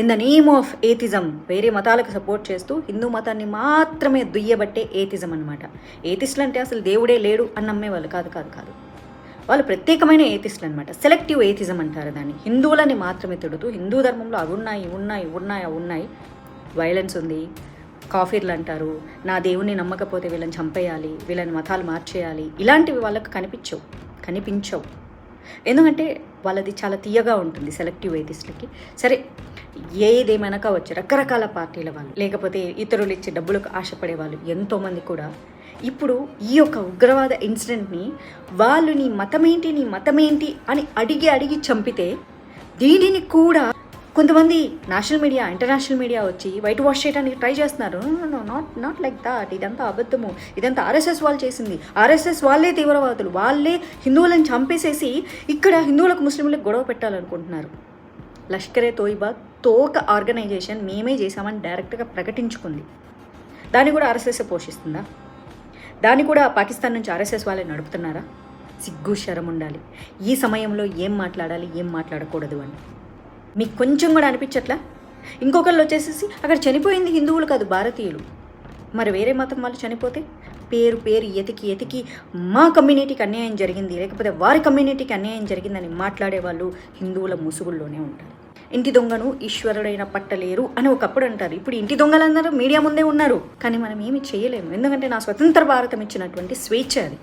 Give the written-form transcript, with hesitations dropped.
In the name of atheism వేరే మతాలకు support చేస్తూ హిందూ మతాన్ని మాత్రమే దుయ్యబట్టే ఏథిజం అనమాట. ఏథిస్టులు అంటే అసలు దేవుడే లేడు అని నమ్మేవాళ్ళు కాదు కాదు కాదు వాళ్ళు ప్రత్యేకమైన ఏథిస్టులు అనమాట. సెలెక్టివ్ ఏథిజం అంటారు దాన్ని. హిందువులని మాత్రమే తిడుతూ హిందూ ధర్మంలో అవి ఉన్నాయి ఉన్నాయి ఉన్నాయి అవి ఉన్నాయి, వైలెన్స్ ఉంది, కాఫీర్లు అంటారు, నా దేవుణ్ణి నమ్మకపోతే వీళ్ళని చంపేయాలి, వీళ్ళని మతాలు మార్చేయాలి, ఇలాంటివి వాళ్ళకు కనిపించవు. ఎందుకంటే వాళ్ళది చాలా తీయగా ఉంటుంది సెలెక్టివ్ ఏథిస్టులకి. సరే ఏదేమైనా కావచ్చు, రకరకాల పార్టీల వాళ్ళు లేకపోతే ఇతరులు ఇచ్చే డబ్బులకు ఆశపడే వాళ్ళు ఎంతోమంది కూడా ఇప్పుడు ఈ యొక్క ఉగ్రవాద ఇన్సిడెంట్ని వాళ్ళు నీ మతమేంటి అని అడిగి చంపితే దీనిని కూడా కొంతమంది నేషనల్ మీడియా ఇంటర్నేషనల్ మీడియా వచ్చి వైట్ వాష్ చేయడానికి ట్రై చేస్తున్నారు. Not like that. ఇదంతా అబద్ధము, ఇదంతా ఆర్ఎస్ఎస్ వాళ్ళు చేసింది, ఆర్ఎస్ఎస్ వాళ్ళే తీవ్రవాదులు, వాళ్ళే హిందువులను చంపేసేసి ఇక్కడ హిందువులకు ముస్లింలకు గొడవ పెట్టాలనుకుంటున్నారు. లష్కరే తోయిబా తోక ఆర్గనైజేషన్ మేమే చేశామని డైరెక్ట్గా ప్రకటించుకుంది. దాన్ని కూడా ఆర్ఎస్ఎస్ పోషిస్తుందా? దాన్ని కూడా పాకిస్తాన్ నుంచి ఆర్ఎస్ఎస్ వాళ్ళే నడుపుతున్నారా? సిగ్గు శరం ఉండాలి. ఈ సమయంలో ఏం మాట్లాడాలి ఏం మాట్లాడకూడదు అని మీకు కొంచెం కూడా అనిపించట్లా? ఇంకొకళ్ళు వచ్చేసేసి అక్కడ చనిపోయింది హిందువులు కాదు భారతీయులు, మరి వేరే మతం వాళ్ళు చనిపోతే పేరు ఎతికి మా కమ్యూనిటీకి అన్యాయం జరిగింది లేకపోతే వారి కమ్యూనిటీకి అన్యాయం జరిగిందని మాట్లాడే వాళ్ళు హిందువుల ముసుగుల్లోనే ఉంటారు. ఇంటి దొంగను ఈశ్వరుడైన పట్టలేరు అని ఒకప్పుడు అంటారు. ఇప్పుడు ఇంటి దొంగలందరూ మీడియా ముందే ఉన్నారు, కానీ మనం ఏమి చేయలేము. ఎందుకంటే నా స్వతంత్ర భారతం ఇచ్చినటువంటి స్వేచ్ఛ అది.